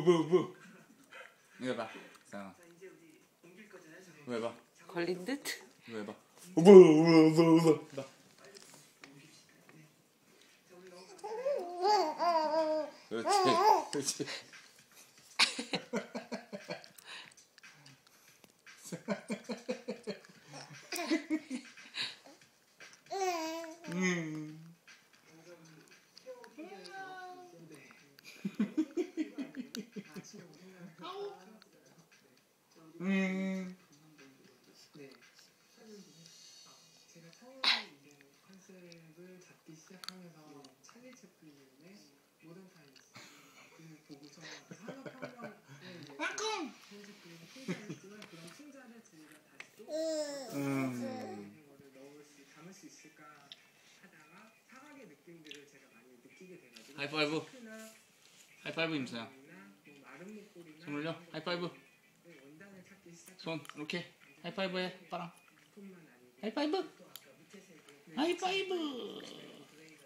뭐. 이거 해봐. 상아. 이거 해봐. 걸린 듯? 이거 해봐. 뭐. 그렇지. 제가 처음에 이제 컨셉을 잡기 시작하면서 찰리 채플린의 모던 타임스 보고서 산업혁명의 이제 찰리 채플린의 풍자를 했지만 그런 풍자를 저희가 다시 또 거를 담을 수 있을까 하다가 사각의 느낌들을 제가 많이 느끼게 돼가지고 하이파이브. 하이파이브 임서야. 마른 목걸이나 손 올려. 하이파이브. 원단을 찾기 시작. 손 이렇게. 하이파이브 해. 빠랑. 하이파이브. 하이파이브.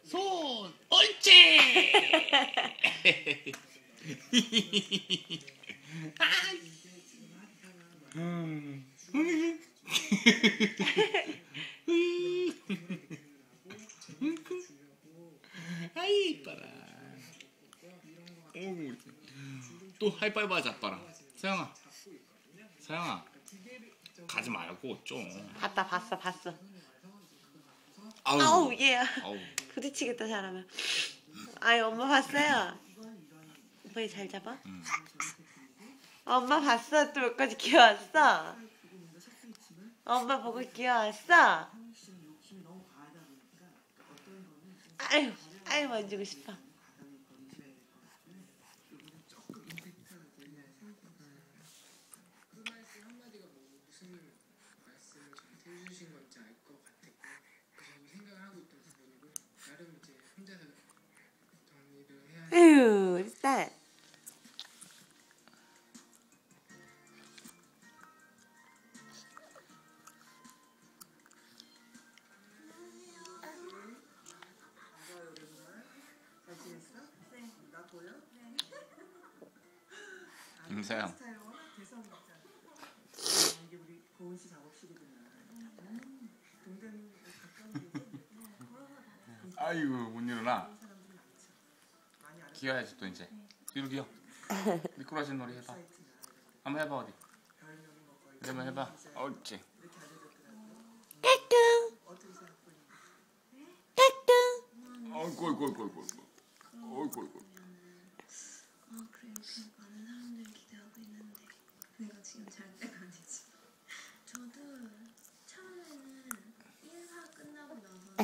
손. 옳지. 아이 빠라. 또 하이파이브 하자 빠라. 서영아. 서영아. 가지 말고 좀. 봤어. 아우 얘야. 아우. 부딪히겠다 잘하면. 아이 엄마 봤어요. 오빠 잘 잡아? 엄마 봤어. 또 몇 가지 귀여웠어. 엄마 보고 귀여웠어. 아유 만지고 싶어. 해주신 건지 알 것 같았고 그래서 생각을 하고 있던 부분이고 나름 이제 혼자서 정리를 해야 에휴 우리 딸. 잘 지냈어? 네. 나 보여? 네. 임서영. 스타일 워낙 개성 있잖아. 이게 우리 고은 씨 작업실이구나. 동대문 가까운 데고. 아이고 못 일어나. 기어야지 또 이제. 뒤로 기어. 미꾸라지 놀이 해봐. 한번 해봐 어디. 한번 해봐. 옳지. 까꿍. 까꿍. 어이구. 그래 요즘 많은 사람들이 기대하고 있는데 내가 지금 잘 때가 아니지. 저도 처음에는 1화 끝나고 나서